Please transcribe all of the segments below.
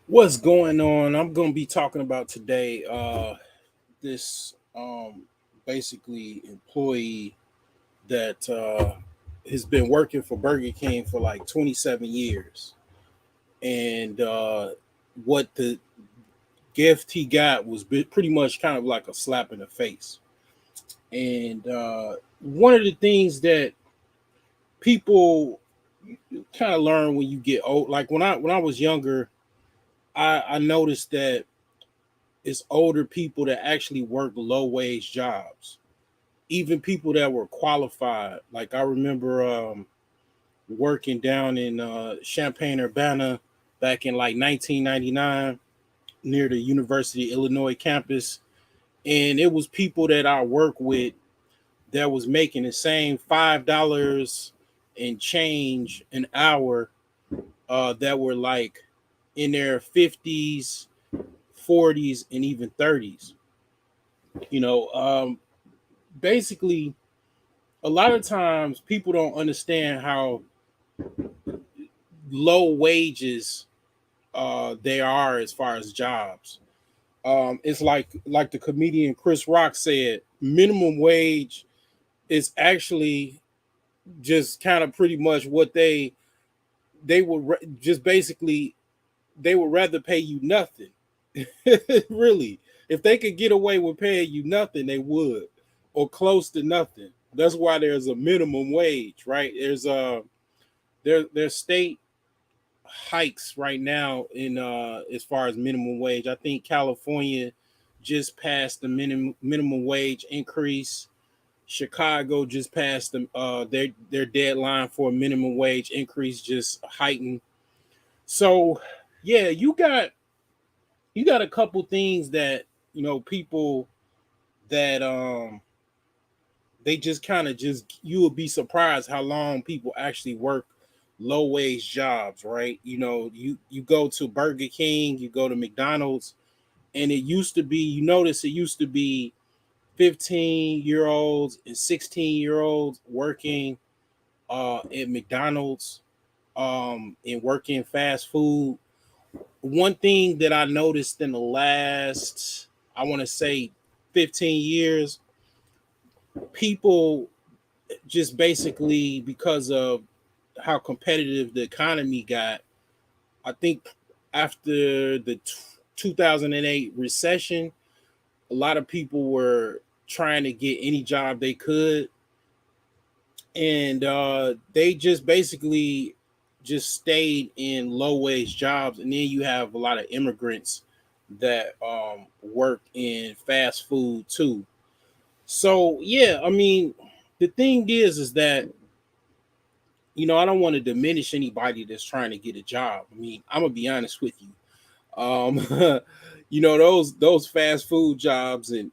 What's going on? I'm going to be talking about today this basically employee that has been working for Burger King for like 27 years. And what the gift he got was pretty much kind of like a slap in the face. And one of the things that people kind of learn when you get old, like when I was younger, I noticed that it's older people that actually work low wage jobs, even people that were qualified. Like I remember working down in Champaign Urbana back in like 1999 near the University of Illinois campus, and it was people that I work with that was making the same $5 and change an hour, that were like in their 50s, 40s, and even 30s. You know, basically, a lot of times people don't understand how low wages they are as far as jobs. It's like the comedian Chris Rock said, minimum wage is actually just kind of pretty much what they would just basically they would rather pay you nothing. Really, if they could get away with paying you nothing, they would, or close to nothing. That's why there's a minimum wage, right? There's state hikes right now in as far as minimum wage. I think California just passed the minimum wage increase. Chicago just passed their deadline for a minimum wage increase, just heightened. So yeah, you got a couple things that people that they just kind of just you would be surprised how long people actually work low wage jobs, right? You go to Burger King, you go to McDonald's, and it used to be, you notice it used to be 15-year-olds and 16-year-olds working at McDonald's, and working fast food. One thing that I noticed in the last, I want to say 15 years, people just basically, because of how competitive the economy got, I think after the 2008 recession, a lot of people were trying to get any job they could, and they just basically just stayed in low wage jobs. And then you have a lot of immigrants that work in fast food too. So yeah, I mean, the thing is that I don't want to diminish anybody that's trying to get a job. I mean, I'm gonna be honest with you. Um, those fast food jobs and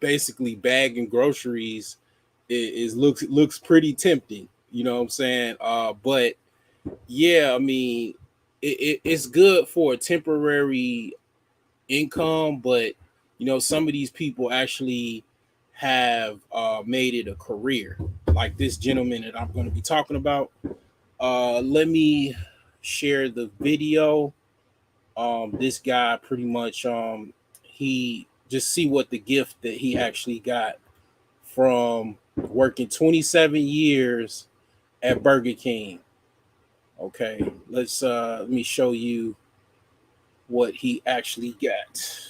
basically bagging groceries is looks pretty tempting. You know what I'm saying? But yeah, I mean, it's good for a temporary income, but some of these people actually have made it a career, like this gentleman that I'm going to be talking about. Let me share the video. This guy pretty much, he just see what the gift that he actually got from working 27 years at Burger King. Okay, let me show you what he actually got.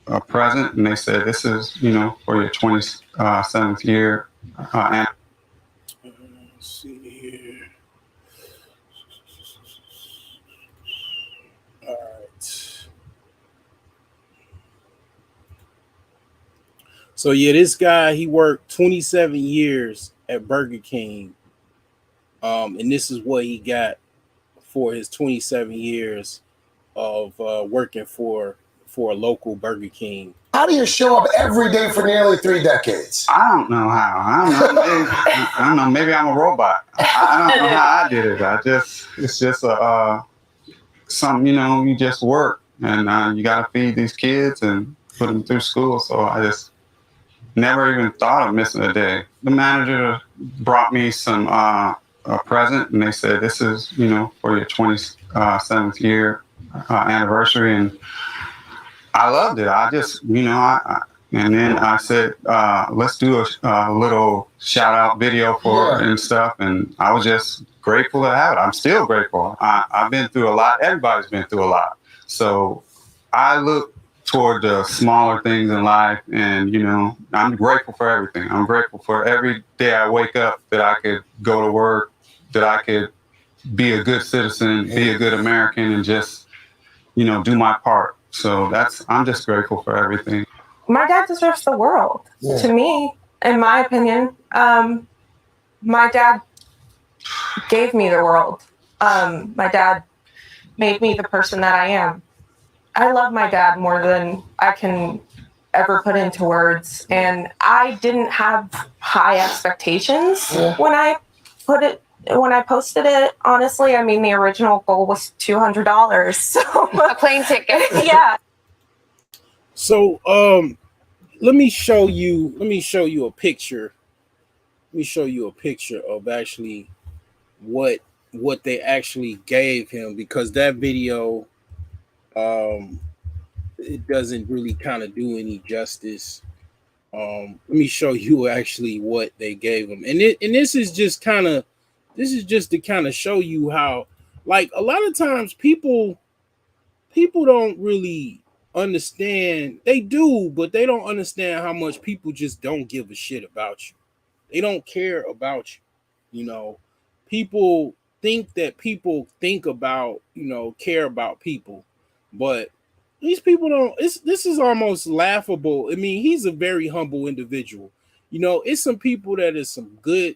A present, and they said, "This is, for your 27th year." And Let's see here. All right. So yeah, this guy, he worked 27 years at Burger King, and this is what he got for his 27 years of working for a local Burger King. How do you show up every day for nearly 3 decades? I don't know how. I don't know. Maybe I'm a robot. I don't know how I did it. It's just some, you just work and you got to feed these kids and put them through school. So I just never even thought of missing a day. The manager brought me some a present, and they said, "This is, for your 27th year anniversary." And I loved it. I just, and then I said, "Let's do a little shout out video for it and stuff." And I was just grateful to have it. I'm still grateful. I've been through a lot. Everybody's been through a lot. So I look toward the smaller things in life, and I'm grateful for everything. I'm grateful for every day I wake up that I could go to work, that I could be a good citizen, be a good American, and just do my part. So I'm just grateful for everything. My dad deserves the world. Yeah. To me, in my opinion, my dad gave me the world. My dad made me the person that I am. I love my dad more than I can ever put into words. And I didn't have high expectations when I posted it. Honestly, I mean, the original goal was $200. So a plane ticket. Yeah. So let me show you a picture. Let me show you a picture of actually what they actually gave him, because that video it doesn't really kind of do any justice. Let me show you actually what they gave him. And this is just to kind of show you how, like, a lot of times people don't really understand. They do, but they don't understand how much people just don't give a shit about you. They don't care about you. People think that people think about, care about people, but these people don't. This is almost laughable. I mean, he's a very humble individual. It's some people that is some good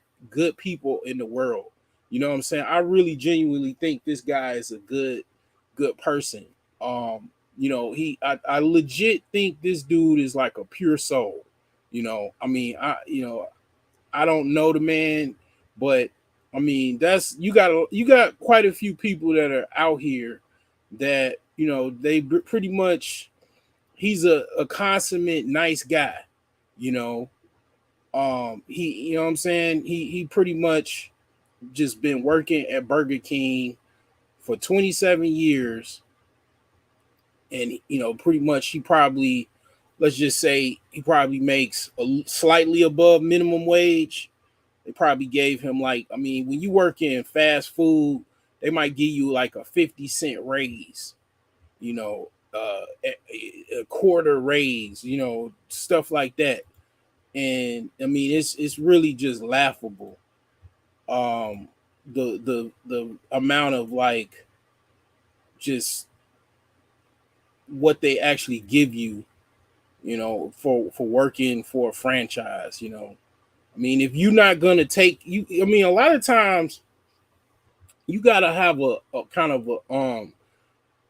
people in the world. You know what I'm saying? I really genuinely think this guy is a good person. I legit think this dude is like a pure soul. I mean, I don't know the man, but I mean, you got quite a few people that are out here that, they pretty much, he's a consummate nice guy. He, you know what I'm saying? He pretty much just been working at Burger King for 27 years. And, pretty much he probably, let's just say he probably makes slightly above minimum wage. They probably gave him, like, I mean, when you work in fast food, they might give you like a 50-cent raise, a quarter raise, stuff like that. And I mean, it's really just laughable. The amount of, like, just what they actually give you, for working for a franchise. I mean, if you're not gonna take you, I mean, a lot of times you gotta have a kind of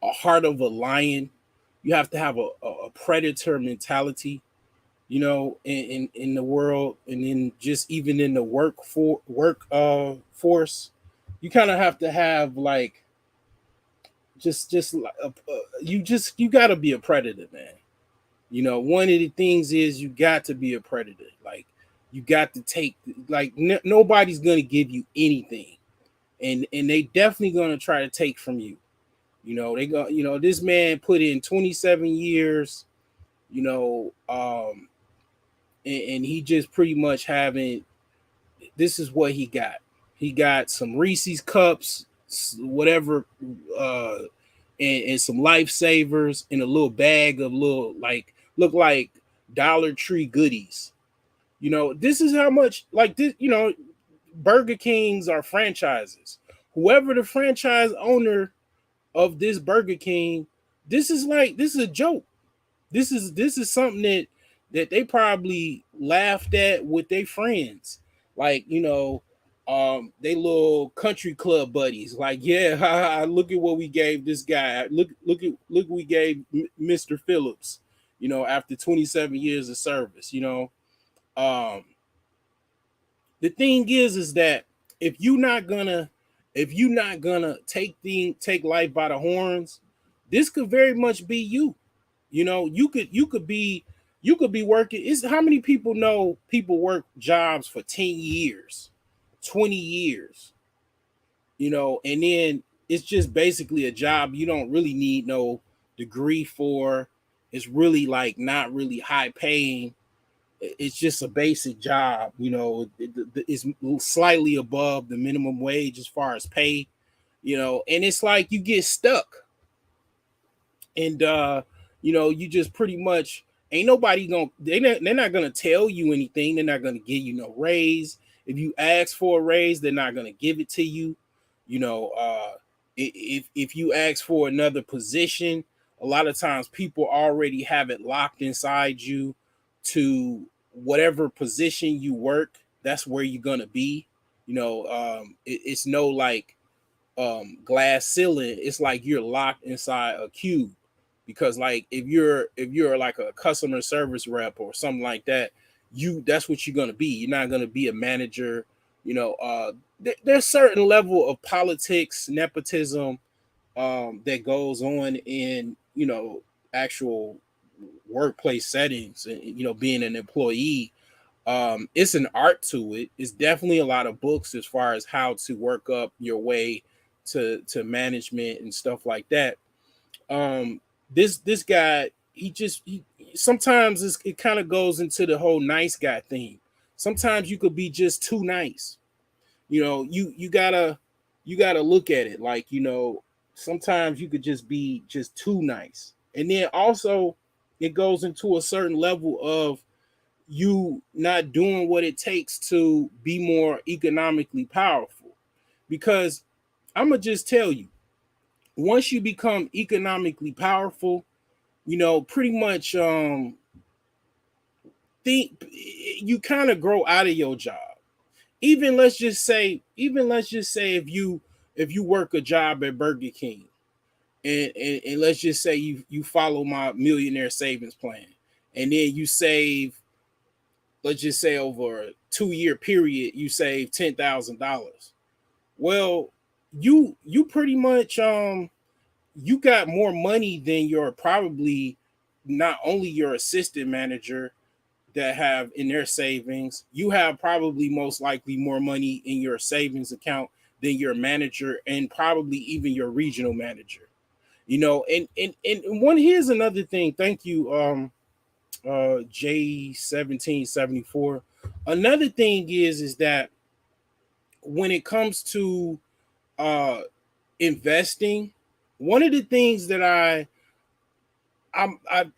a heart of a lion. You have to have a predator mentality, in the world, and then just even in the work force, you kind of have to have, like, just like you got to be a predator, man. One of the things is you got to be a predator. Like, you got to take, like, nobody's gonna give you anything, and they definitely gonna try to take from you. They go. This man put in 27 years. And he just pretty much having. This is what he got. He got some Reese's cups, whatever, and some lifesavers in a little bag of little, like, look like Dollar Tree goodies. This is how much, like, this, Burger Kings are franchises. Whoever the franchise owner of this Burger King, this is a joke. This is something that they probably laughed at with their friends. Like, they little country club buddies. Like, yeah, look at what we gave this guy. Look what we gave Mr. Phillips, after 27 years of service. The thing is that if you're not gonna If you're not gonna take life by the horns, this could very much be you. You know, you could be working. Is how many people know people work jobs for 10 years, 20 years, you know, and then it's just basically a job you don't really need no degree for. It's really like not really high paying. It's just a basic job, you know. It's slightly above the minimum wage as far as pay, you know, and it's like you get stuck, and you know, you just pretty much ain't nobody gonna they're not gonna tell you anything. They're not gonna give you no raise. If you ask for a raise, they're not gonna give it to you. You know, if you ask for another position, a lot of times people already have it locked inside you to whatever position you work. That's where you're gonna be. You know, it's no like glass ceiling. It's like you're locked inside a cube, because like if you're like a customer service rep or something like that, that's what you're going to be. You're not going to be a manager. You know, there's certain level of politics, nepotism, that goes on in, you know, actual workplace settings, and you know, being an employee. It's an art to it. It's definitely a lot of books as far as how to work up your way to management and stuff like that. This guy, he sometimes it kind of goes into the whole nice guy thing. Sometimes you could be just too nice. You know, you gotta look at it like, you know, sometimes you could just be just too nice. And then also it goes into a certain level of you not doing what it takes to be more economically powerful. Because I'm gonna just tell you, once you become economically powerful, you know, pretty much think you kind of grow out of your job. Even let's just say if you work a job at Burger King, and let's just say you follow my millionaire savings plan, and then you save, let's just say over a 2 year period, you save $10,000. Well, you pretty much you got more money than your probably not only your assistant manager that have in their savings. You have probably most likely more money in your savings account than your manager, and probably even your regional manager. You know, and one, here's another thing. Thank you, J1774. Another thing is that when it comes to uh investing, one of the things that I'm I'm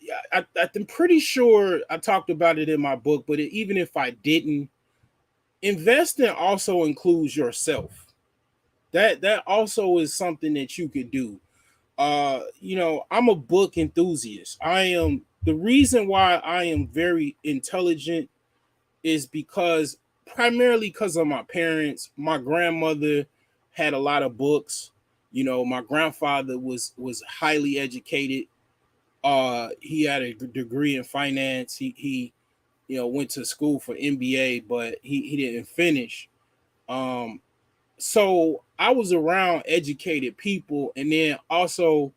pretty sure I talked about it in my book, but even if I didn't, investing also includes yourself. That also is something that you could do. You know, I'm a book enthusiast. I am the reason why I am very intelligent is because primarily because of my parents. My grandmother had a lot of books. You know, my grandfather was highly educated. He had a degree in finance. He you know, went to school for MBA, but he didn't finish. Um, so I was around educated people, and then also,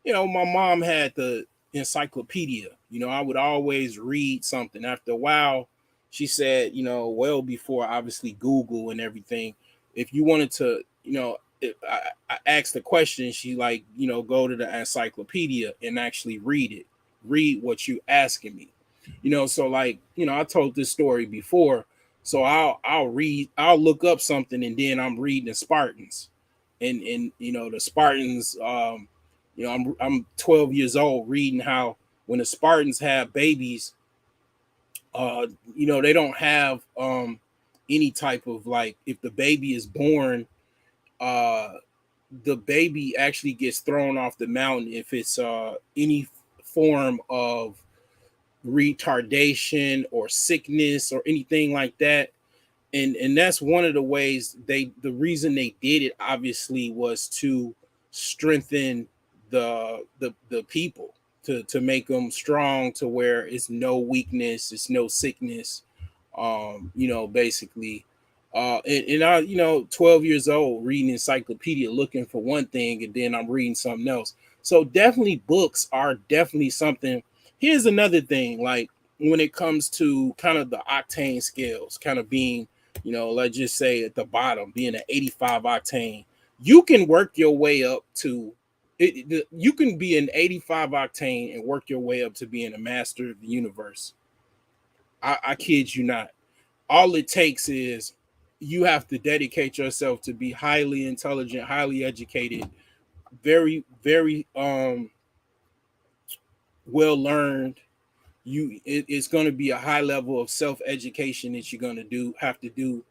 you know, my mom had the encyclopedia. You know, I would always read something. After a while, she said, you know, well before obviously Google and everything, if you wanted to, you know, I asked the question, she like, you know, go to the encyclopedia and actually read it. Read what you asking me. You know, so like, you know, I told this story before. So I'll look up something, and then I'm reading the Spartans. And you know, the Spartans, you know, I'm 12 years old reading how when the Spartans have babies, you know, they don't have any type of like, if the baby is born, uh the baby actually gets thrown off the mountain if it's any form of retardation or sickness or anything like that. And that's one of the ways the reason they did it obviously was to strengthen the people, to make them strong, to where it's no weakness, it's no sickness, you know, basically. And I, 12 years old, reading encyclopedia, looking for one thing, and then I'm reading something else. So definitely books are definitely something. Here's another thing, like when it comes to kind of the octane scales, kind of being, let's just say at the bottom, being an 85 octane, you can work your way up to it. You can be an 85 octane and work your way up to being a master of the universe. I kid you not. All it takes is you have to dedicate yourself to be highly intelligent, highly educated, very, very well learned. It's going to be a high level of self education that you're going to have to do,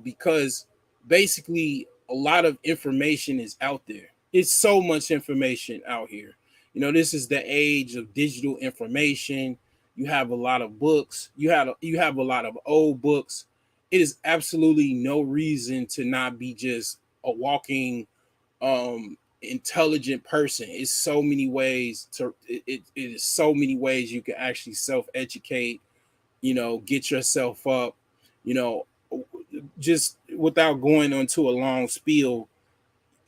because basically a lot of information is out there. It's so much information out here. This is the age of digital information. You have a lot of books. You have a lot of old books. It is absolutely no reason to not be just a walking intelligent person. It's so many ways it is so many ways you can actually self-educate, get yourself up, you know, just without going onto a long spiel.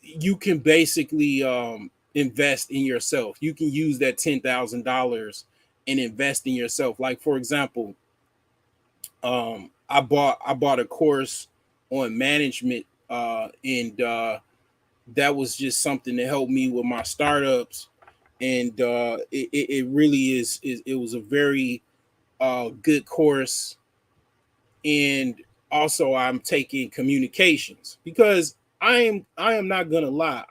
You can basically invest in yourself. You can use that $10,000 and invest in yourself. Like, for example, I bought a course on management, and that was just something to help me with my startups. And it really is it was a very good course. And also I'm taking communications, because I am not gonna lie.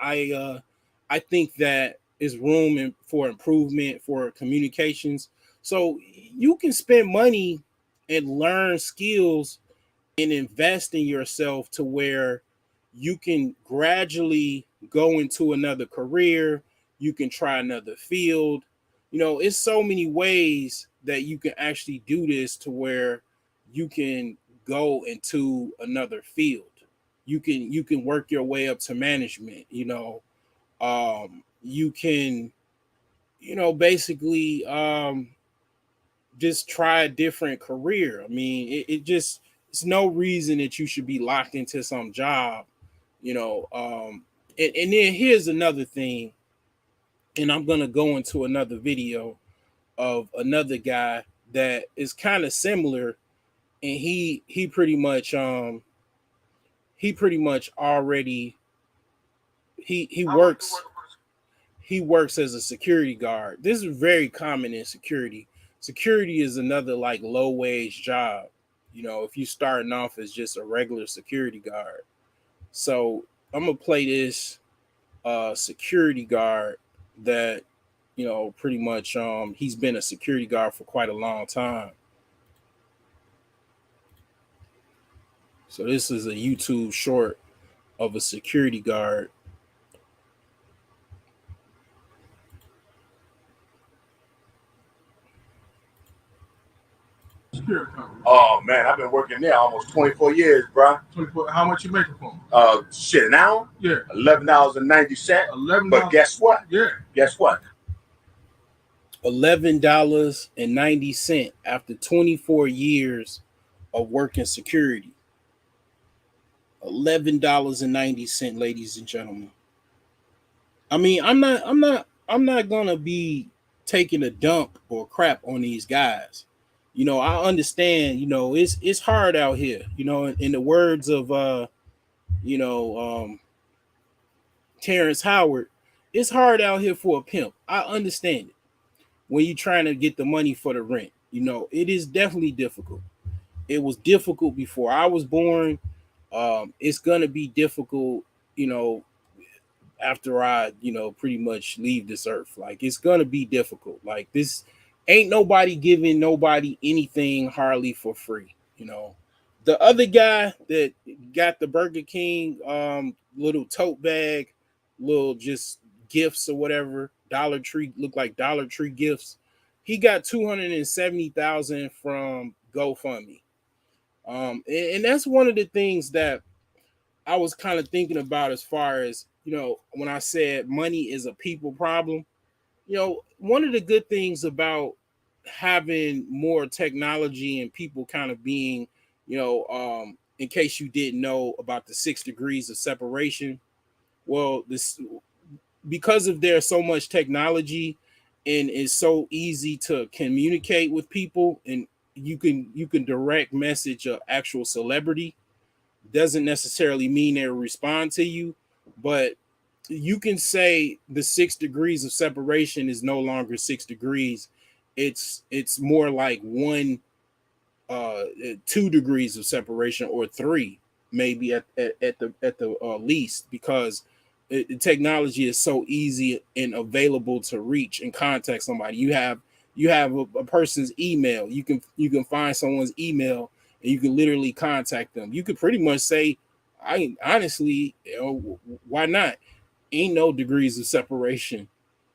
I think that is room for improvement for communications. So you can spend money and learn skills and invest in yourself to where you can gradually go into another career. You can try another field. It's so many ways that you can actually do this to where you can go into another field. You can work your way up to management. You can, basically just try a different career. I mean, it's no reason that you should be locked into some job, and then here's another thing, and I'm gonna go into another video of another guy that is kind of similar, and he pretty much already he works as a security guard. This is very common in security. Security is another like low wage job. If you starting off as just a regular security guard. So I'm gonna play this security guard that pretty much he's been a security guard for quite a long time. So this is a YouTube short of a security guard. Oh man, I've been working there almost 24 years, bro. 24. How much you making for them? Shit now? Yeah. $11.90. $11. But guess what? Yeah. Guess what? $11.90 after 24 years of working security. $11.90, ladies and gentlemen. I mean, I'm not gonna be taking a dump or crap on these guys. I understand, it's hard out here. In the words of Terrence Howard, it's hard out here for a pimp. I understand it. When you're trying to get the money for the rent, it is definitely difficult. It was difficult before I was born. It's gonna be difficult, after I, pretty much leave this earth. Like, it's gonna be difficult. Like, this ain't nobody giving nobody anything hardly for free. The other guy that got the Burger King little tote bag, little just gifts or whatever, Dollar Tree, look like Dollar Tree gifts. He got 270,000 from GoFundMe. And that's one of the things that I was kind of thinking about, as far as, when I said money is a people problem. One of the good things about having more technology and people kind of being, in case you didn't know about the 6 degrees of separation. Well, this because of there's so much technology and it's so easy to communicate with people, and you can direct message a actual celebrity, doesn't necessarily mean they'll respond to you, but you can say the 6 degrees of separation is no longer 6 degrees. It's more like one 2 degrees of separation, or three maybe at the least, because technology is so easy and available to reach and contact somebody. You have a person's email. You can find someone's email and you can literally contact them. You could pretty much say, I honestly, why not? Ain't no degrees of separation.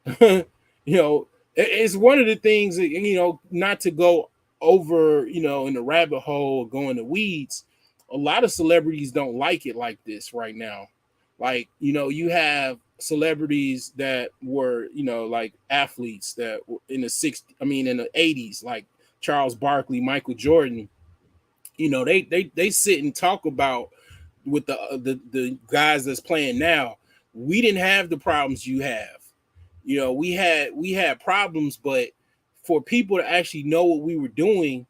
It's one of the things that, not to go over, in the rabbit hole or go in the weeds. A lot of celebrities don't like it like this right now. Like, you have celebrities that were, like athletes that were in the 80s, like Charles Barkley, Michael Jordan. They sit and talk about with the guys that's playing now. We didn't have the problems you have. We had problems, but for people to actually know what we were doing,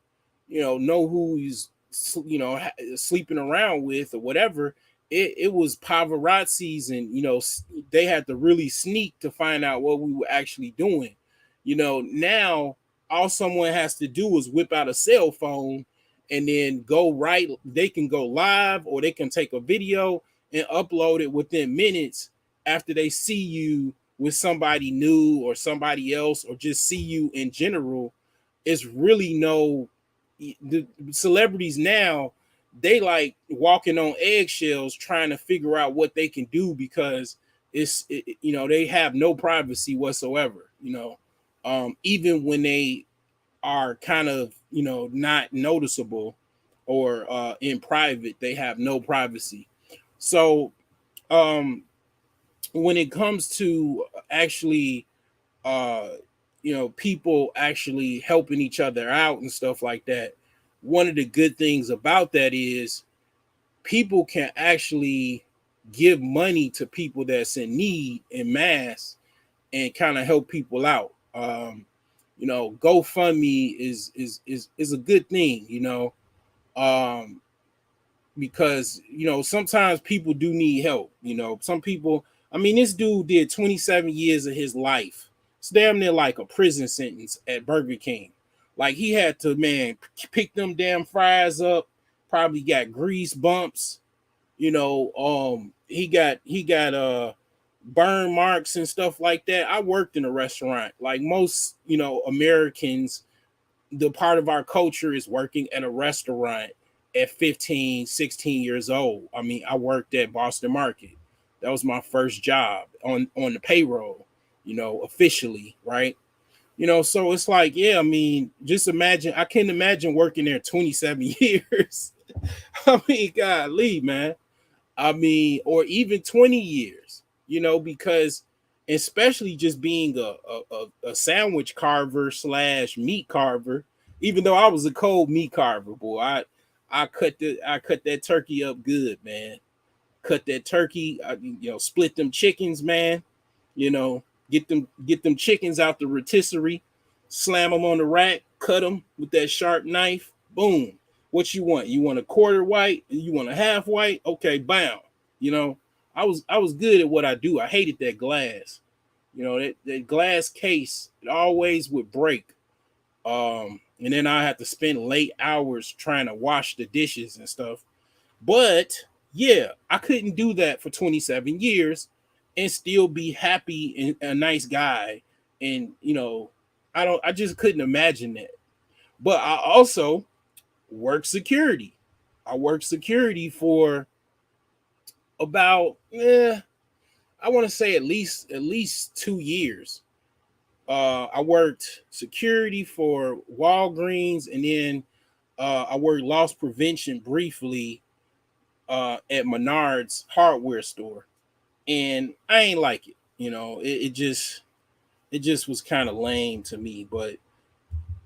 know who he's sleeping around with or whatever, it was pavarazzis, and they had to really sneak to find out what we were actually doing. Now all someone has to do is whip out a cell phone and then go right. They can go live, or they can take a video and upload it within minutes after they see you with somebody new or somebody else, or just see you in general. It's really the celebrities now, they like walking on eggshells trying to figure out what they can do, because they have no privacy whatsoever. Even when they are kind of not noticeable, or in private, they have no privacy. So when it comes to actually people actually helping each other out and stuff like that, one of the good things about that is people can actually give money to people that's in need in mass and kind of help people out. GoFundMe is a good thing, because sometimes people do need help. Some people, this dude did 27 years of his life. It's damn near like a prison sentence at Burger King. Like, he had to, man, pick them damn fries up, probably got grease bumps. He got burn marks and stuff like that. I worked in a restaurant. Like most Americans, the part of our culture is working at a restaurant at 15, 16 years old. I worked at Boston Market. That was my first job on the payroll, officially, right? So it's like, yeah, just imagine, I can't imagine working there 27 years. Golly, man. Or even 20 years, because especially just being a sandwich carver / meat carver, even though I was a cold meat carver, boy, I cut that turkey up good, man. Cut that turkey, split them chickens, man. Get them chickens out the rotisserie, slam them on the rack, cut them with that sharp knife. Boom. What you want? You want a quarter white? You want a half white? Okay, bam. I was good at what I do. I hated that glass. That glass case, it always would break. And then I had to spend late hours trying to wash the dishes and stuff. But yeah, I couldn't do that for 27 years and still be happy and a nice guy. And I just couldn't imagine that. But I also worked security. I worked security for about I want to say at least 2 years. I worked security for Walgreens, and then I worked loss prevention briefly at Menard's hardware store, and I ain't like it. It just was kind of lame to me. But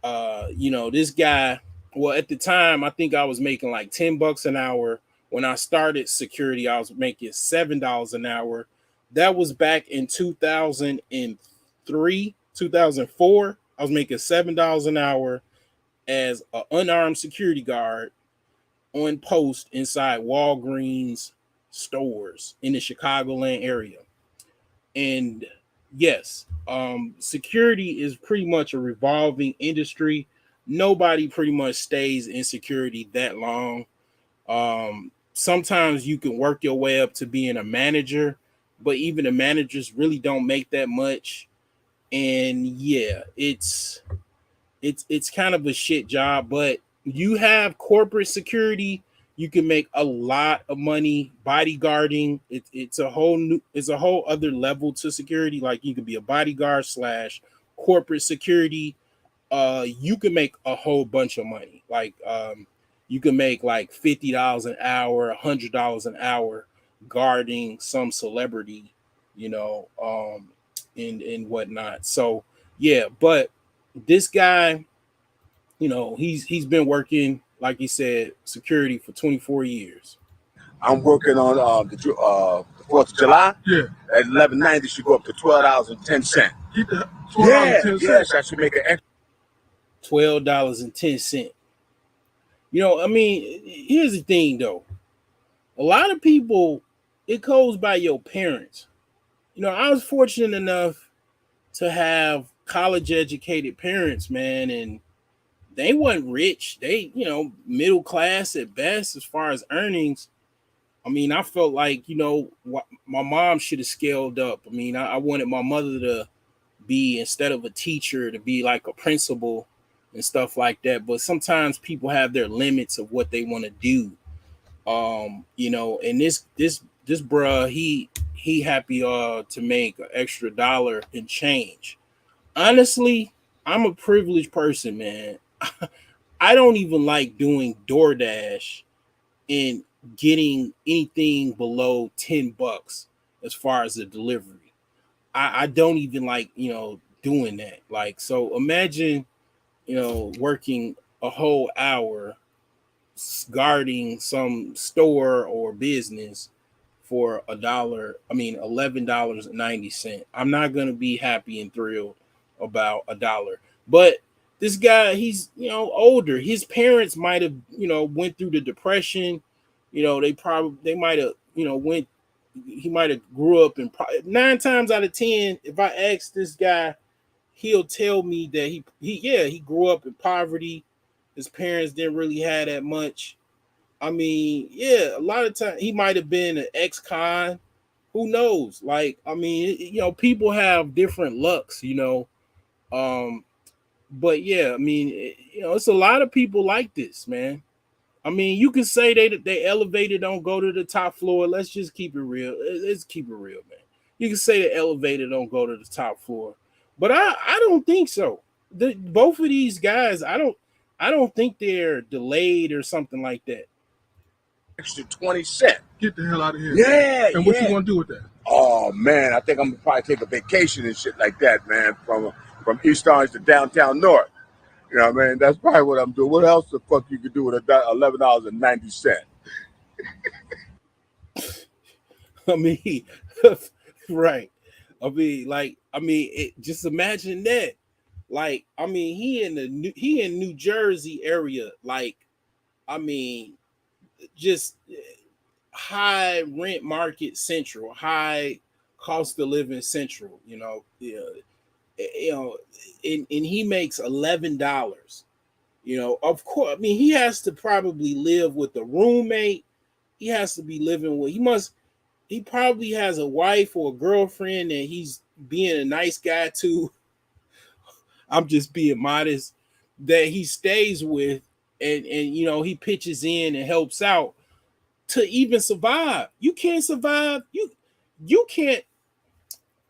this guy, Well, at the time, I think I was making like $10 an hour. When I started security, I was making $7 an hour. That was back in 2003, 2004. I was making $7 an hour as an unarmed security guard on post inside Walgreens stores in the Chicagoland area. And yes, security is pretty much a revolving industry. Nobody pretty much stays in security that long. Sometimes you can work your way up to being a manager, but even the managers really don't make that much. And yeah, it's kind of a shit job, but you have corporate security, you can make a lot of money bodyguarding. It's a whole other level to security. Like you could be a bodyguard slash corporate security. You can make a whole bunch of money. Like you can make like $50 an hour, $100 an hour guarding some celebrity, and whatnot. So yeah, but this guy, he's been working, like he said, security for 24 years. I'm working on the 4th of July. Yeah. At 11.90 should go up to $12.10. Get the Yeah, $12.10. yes, I should make an extra. $12.10. I mean, here's the thing though. A lot of people, it goes by your parents. I was fortunate enough to have college educated parents, man, and they wasn't rich. They, middle class at best as far as earnings. I mean, I felt like, my mom should have scaled up. I mean, I wanted my mother to be, instead of a teacher, to be like a principal and stuff like that. But sometimes people have their limits of what they want to do. And this bruh, he happy to make an extra dollar and change. Honestly, I'm a privileged person, man. I don't even like doing DoorDash and getting anything below $10 as far as the delivery. I don't even like, doing that. Like, so imagine, working a whole hour guarding some store or business for $11.90. I'm not gonna be happy and thrilled about $1. But this guy, he's older. His parents might have went through the depression. They might have he might have grew up in 9 times out of 10. If I ask this guy, he'll tell me that he grew up in poverty. His parents didn't really have that much. I mean, yeah, a lot of times he might have been an ex-con. Who knows? Like, I mean, people have different lucks, but yeah, I mean, it's a lot of people like this, man. I mean, you can say they elevated don't go to the top floor. Let's just keep it real. Let's keep it real, man. You can say the elevator don't go to the top floor, but I don't think so. Both of these guys, I don't think they're delayed or something like that. Extra 20 cents. Get the hell out of here. Yeah. And what you want to do with that? Oh man, I think I'm gonna probably take a vacation and shit like that, man. From East Orange to downtown North. You know what I mean? That's probably what I'm doing. What else the fuck you could do with $11.90? I mean, right. I mean, just imagine that. Like, I mean, he in New Jersey area. Like, I mean, just high rent market central, high cost of living central. And he makes $11. Of course, I mean, he has to probably live with a roommate. He has to be living with. He probably has a wife or a girlfriend that he's being a nice guy to. I'm just being modest, that he stays with, and he pitches in and helps out to even survive. You can't survive. You can't,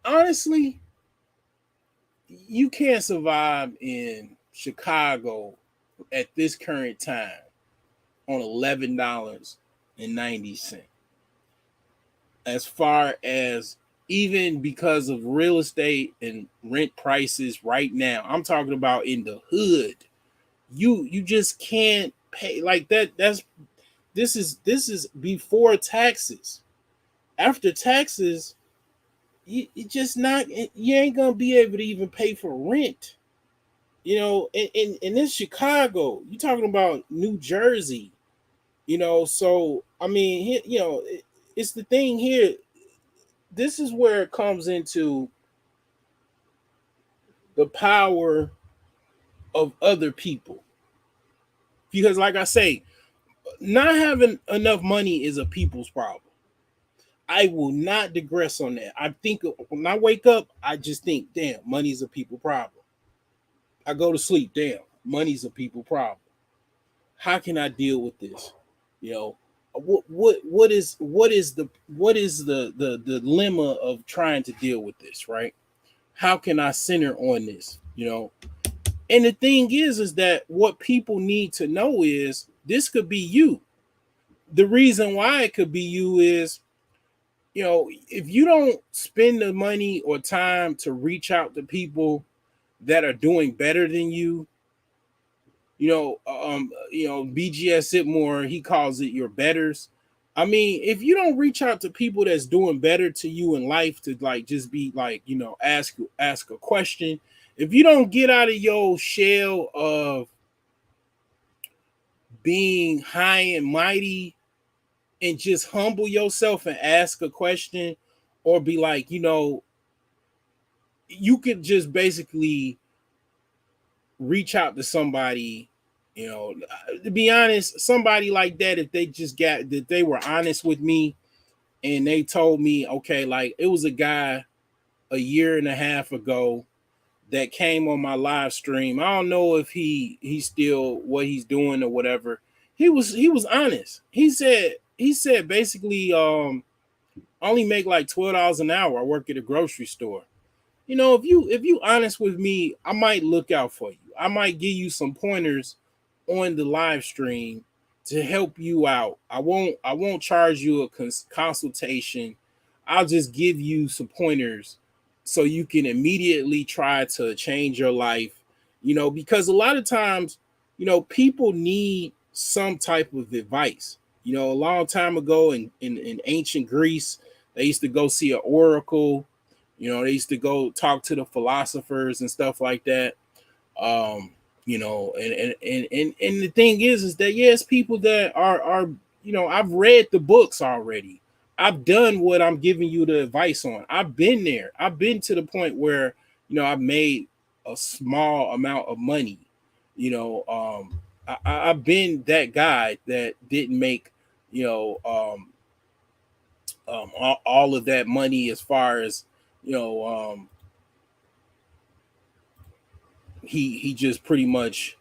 honestly, you can't survive in Chicago at this current time on $11.90. As far as, even because of real estate and rent prices right now, I'm talking about in the hood, You just can't pay like that. This is before taxes. After taxes, you just not, you ain't gonna be able to even pay for rent. In this Chicago, you talking about New Jersey. So I mean, it's the thing here. This is where it comes into the power of other people. Because, like I say, not having enough money is a people's problem. I will not digress on that. I think when I wake up, I just think, damn, money's a people problem. I go to sleep, damn, money's a people problem. How can I deal with this? You know, what is the dilemma of trying to deal with this, right? How can I center on this? And the thing is that what people need to know is this could be you. The reason why it could be you is, if you don't spend the money or time to reach out to people that are doing better than you, BGS Sitmore, he calls it your betters. I mean, if you don't reach out to people that's doing better to you in life to like just be like, ask a question, if you don't get out of your shell of being high and mighty and just humble yourself and ask a question, or be like, you could just basically reach out to somebody, to be honest, somebody like that, if they just got that, they were honest with me and they told me, okay, like it was a guy a year and a half ago that came on my live stream. I don't know if he's still what he's doing or whatever. He was honest. He said basically, I only make like $12 an hour. I work at a grocery store. If you honest with me, I might look out for you. I might give you some pointers on the live stream to help you out. I won't charge you a consultation. I'll just give you some pointers so you can immediately try to change your life. Because a lot of times, people need some type of advice. A long time ago in ancient Greece, they used to go see an oracle. They used to go talk to the philosophers and stuff like that. And the thing is that yes, people that are I've read the books already. I've done what I'm giving you the advice on. I've been there. I've been to the point where I've made a small amount of money. I've been that guy that didn't make all of that money as far as he just pretty much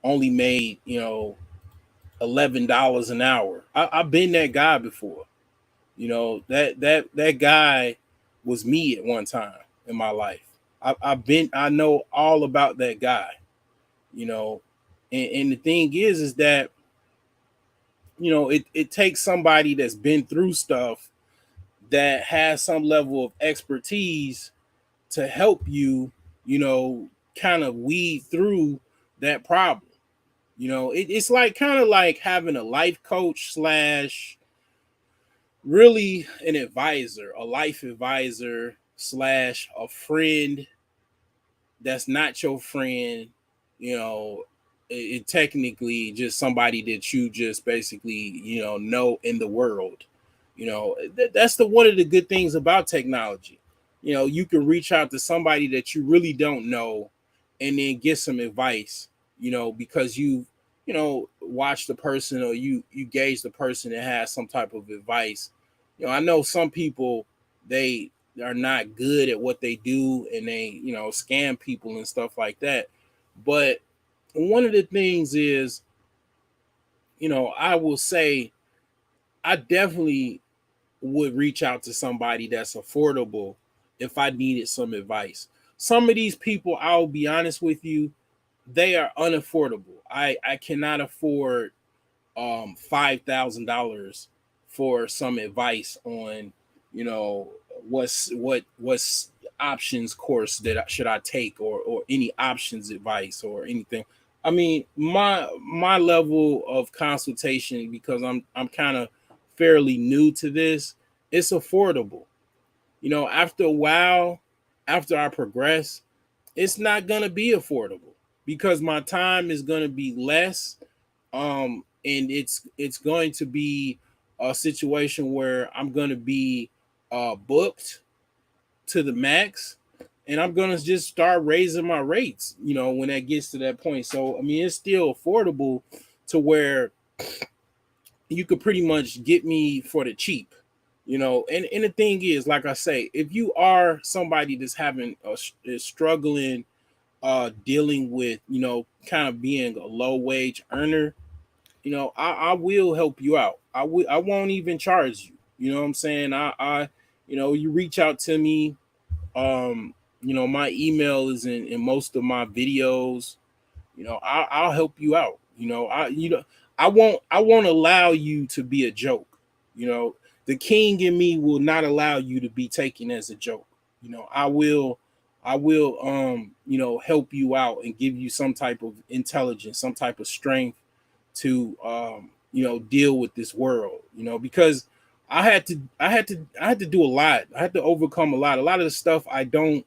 only made $11 an hour. I've been that guy before. That guy was me at one time in my life. I know all about that guy. And the thing is that it takes somebody that's been through stuff, that has some level of expertise to help you, kind of weed through that problem. It's like kind of like having a life coach slash really an advisor, a life advisor slash a friend that's not your friend. It technically just somebody that you just basically know in the world. That's one of the good things about technology. You can reach out to somebody that you really don't know and then get some advice, because watch the person, or you gauge the person that has some type of advice. I know some people, they are not good at what they do and they scam people and stuff like that. But one of the things is, I will say I definitely would reach out to somebody that's affordable if I needed some advice. Some of these people, I'll be honest with you, they are unaffordable. I cannot afford $5,000 for some advice on what's options course that should I take, or any options advice or anything. I mean, my level of consultation, because I'm kind of fairly new to this, it's affordable. After a while, after I progress, it's not gonna be affordable because my time is gonna be less. And it's going to be a situation where I'm gonna be booked to the max, and I'm gonna just start raising my rates, when that gets to that point. So I mean, it's still affordable to where you could pretty much get me for the cheap. And the thing is, like I say, if you are somebody that's is struggling dealing with, kind of being a low wage earner, I will help you out. I won't even charge you. You know what I'm saying? You reach out to me. My email is in most of my videos. I'll help you out. I won't allow you to be a joke. The king in me will not allow you to be taken as a joke. I will help you out and give you some type of intelligence, some type of strength to deal with this world, because I had to do a lot. I had to overcome a lot. A lot of the stuff I don't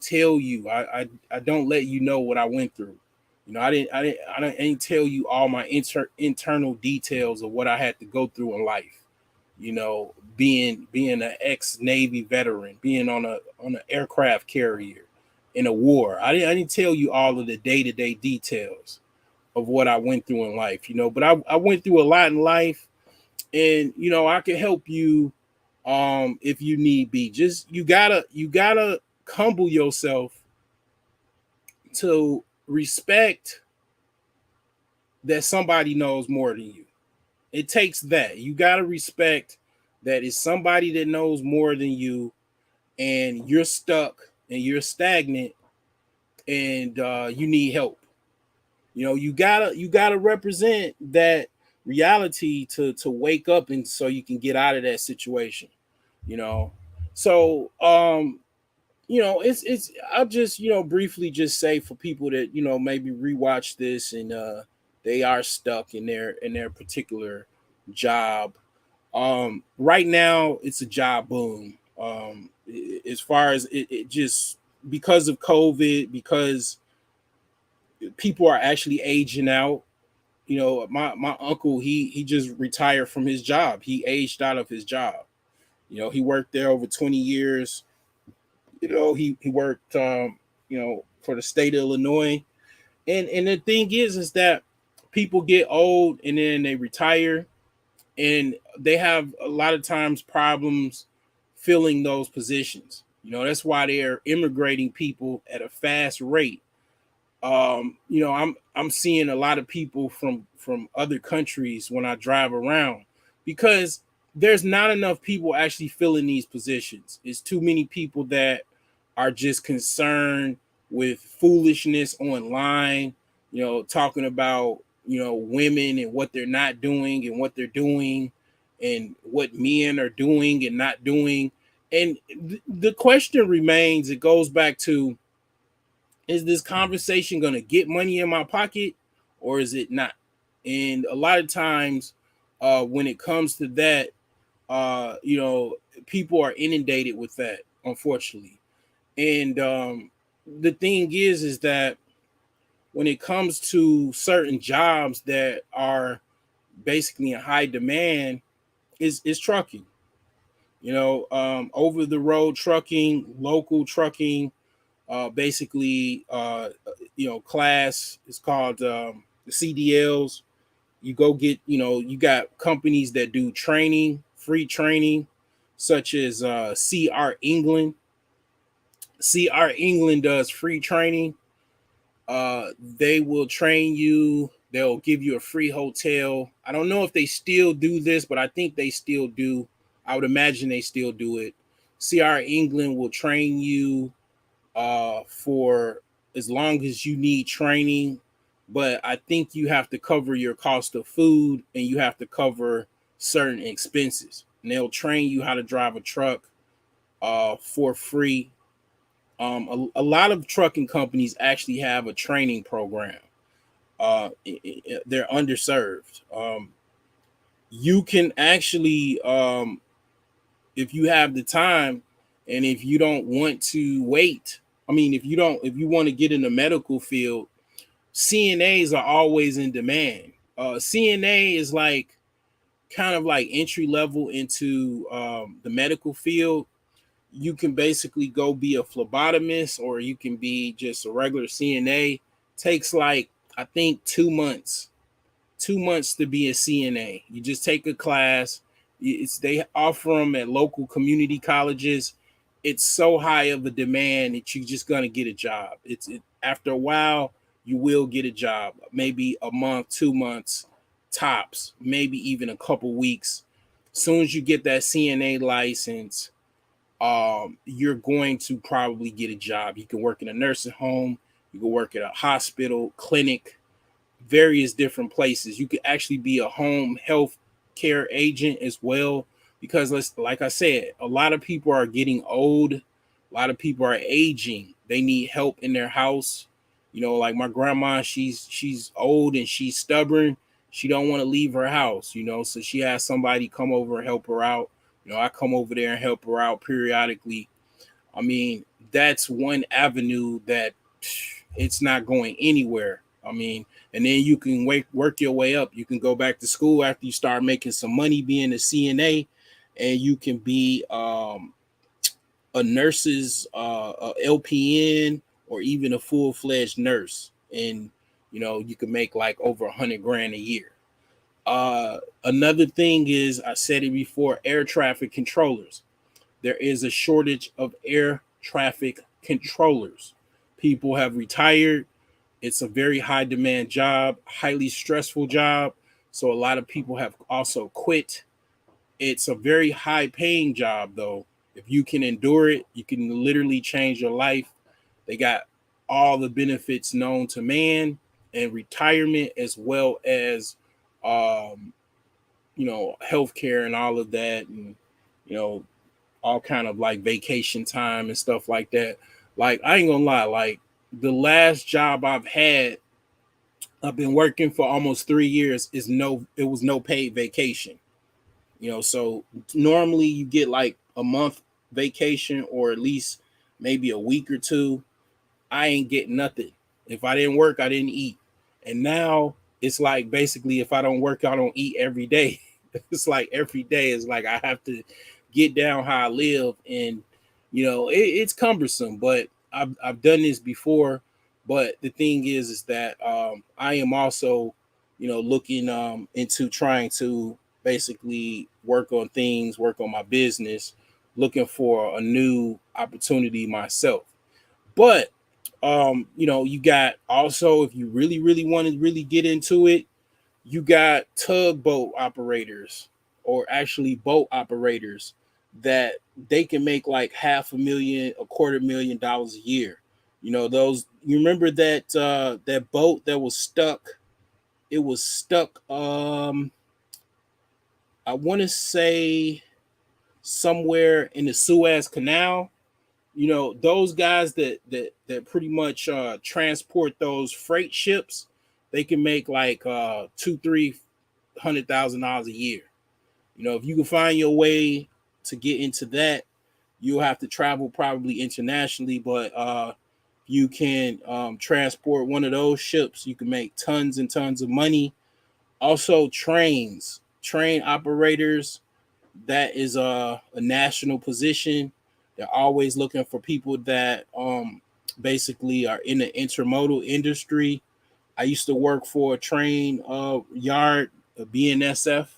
tell you. I don't let you know what I went through. I didn't tell you all my internal details of what I had to go through in life. Being an ex-Navy veteran, being on an aircraft carrier in a war. I didn't tell you all of the day-to-day details of what I went through in life, but I went through a lot in life, and I can help you if you need be. Just you gotta humble yourself to respect that somebody knows more than you. It takes that. You gotta respect that it's somebody that knows more than you, and you're stuck and you're stagnant, and you need help. You gotta represent that reality to wake up, and so you can get out of that situation. you know so it's I'll just briefly just say for people that maybe rewatch this, and they are stuck in their particular job. Right now it's a job boom. As far as it just because of COVID, because people are actually aging out. My uncle, he just retired from his job. He aged out of his job. He worked there over 20 years. He worked for the state of Illinois. And the thing is that people get old and then they retire, and they have a lot of times problems filling those positions. That's why they're immigrating people at a fast rate. I'm seeing a lot of people from other countries when I drive around, because there's not enough people actually filling these positions. It's too many people that are just concerned with foolishness online, talking about women and what they're not doing and what they're doing, and what men are doing and not doing. And the question remains, it goes back to, is this conversation going to get money in my pocket, or is it not? And a lot of times when it comes to that, people are inundated with that, unfortunately. And the thing is that when it comes to certain jobs that are basically in high demand, is trucking. Over the road trucking, local trucking, basically class is called the CDLs. You go get, you got companies that do training, free training, such as CR England. CR England does free training. They will train you. They'll give you a free hotel. I don't know if they still do this, but I think they still do. I would imagine they still do it. CR England will train you for as long as you need training, but I think you have to cover your cost of food, and you have to cover certain expenses. And they'll train you how to drive a truck for free. A lot of trucking companies actually have a training program. they're underserved. You can actually, if you have the time, and if you don't want to wait, I mean, if you want to get in the medical field, CNAs are always in demand. CNA is like kind of like entry level into the medical field. You can basically go be a phlebotomist, or you can be just a regular CNA. Takes like, I think, 2 months 2 months to be a CNA. You just take a class. They offer them at local community colleges. It's so high of a demand that you're just gonna get a job. After a while, you will get a job. Maybe a month, 2 months, tops. Maybe even a couple weeks. As soon as you get that CNA license, you're going to probably get a job. You can work in a nursing home. You can work at a hospital, clinic, various different places. You could actually be a home health care agent as well, because like I said, a lot of people are getting old. A lot of people are aging. They need help in their house. Like my grandma, she's old and she's stubborn. She don't want to leave her house, so she has somebody come over and help her out. I come over there and help her out periodically. I mean, that's one avenue that it's not going anywhere. I mean, and then you can work your way up. You can go back to school after you start making some money being a CNA, and you can be a nurse's a LPN, or even a full-fledged nurse, and you can make like over $100,000 a year. Another thing is, I said it before, air traffic controllers. There is a shortage of air traffic controllers. People have retired. It's a very high demand job, highly stressful job. So a lot of people have also quit. It's a very high paying job though. If you can endure it, you can literally change your life. They got all the benefits known to man, and retirement, as well as healthcare and all of that, and all kind of like vacation time and stuff like that. Like, I ain't gonna lie, like the last job I've been working for almost 3 years, it was no paid vacation. So normally you get like a month vacation, or at least maybe a week or two. I ain't getting nothing. If I didn't work, I didn't eat. And now it's like, basically, if I don't work, I don't eat every day. It's like every day is like I have to get down how I live, and it's cumbersome. But I've done this before. But the thing is that I am also looking into trying to basically work on my business, looking for a new opportunity myself. But you got also, if you really, really want to really get into it, you got tugboat operators, or actually boat operators, that they can make like $500,000, $250,000 a year. You remember that boat that was stuck? It was stuck. I want to say somewhere in the Suez Canal. Those guys that pretty much transport those freight ships, they can make like $200,000-300,000 a year. If you can find your way to get into that, you'll have to travel probably internationally, but you can transport one of those ships, you can make tons and tons of money. Also, train operators, that is a national position. They're always looking for people that basically are in the intermodal industry. I used to work for a train yard, a BNSF.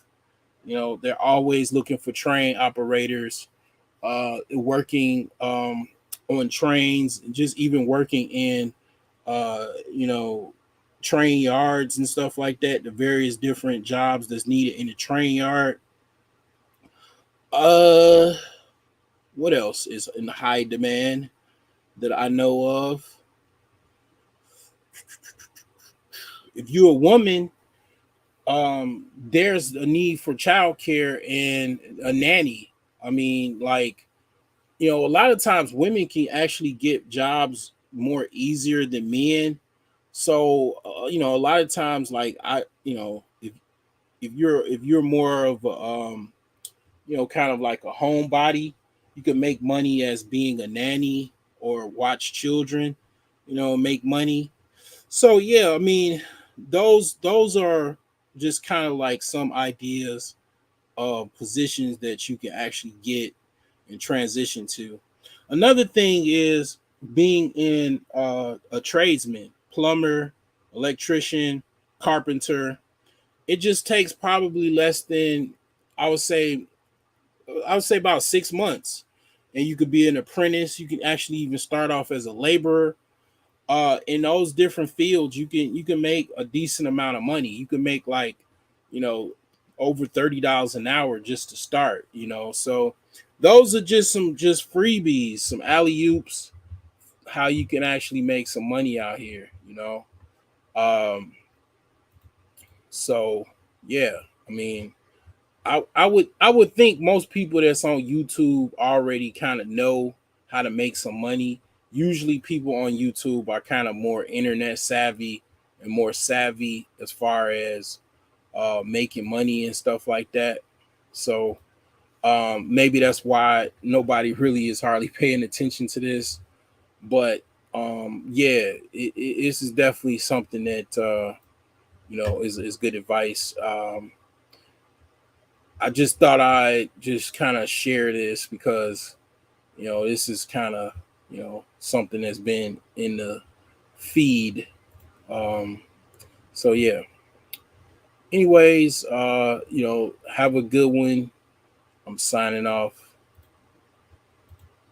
They're always looking for train operators, working on trains, just even working in train yards and stuff like that. The various different jobs that's needed in the train yard. What else is in high demand that I know of? If you're a woman, there's a need for childcare and a nanny. I mean, like, a lot of times women can actually get jobs more easier than men. So you know, a lot of times, like if you're more of a kind of like a homebody, you can make money as being a nanny or watch children, make money. So yeah, I mean, those are just kind of like some ideas of positions that you can actually get and transition to. Another thing is being in a tradesman, plumber, electrician, carpenter. It just takes probably less than I would say about 6 months, and you could be an apprentice. You can actually even start off as a laborer. In those different fields, you can make a decent amount of money. You can make like, you know, over $30 an hour just to start. So those are just freebies, some alley oops, how you can actually make some money out here. Um, so yeah, I mean, I would think most people that's on YouTube already kind of know how to make some money. Usually people on YouTube are kind of more internet savvy and more savvy as far as making money and stuff like that. So maybe that's why nobody really is hardly paying attention to this. But yeah, this is definitely something that is good advice. I just thought I'd just kind of share this because, this is kind of, something that's been in the feed. Um, so yeah. Anyways, have a good one. I'm signing off.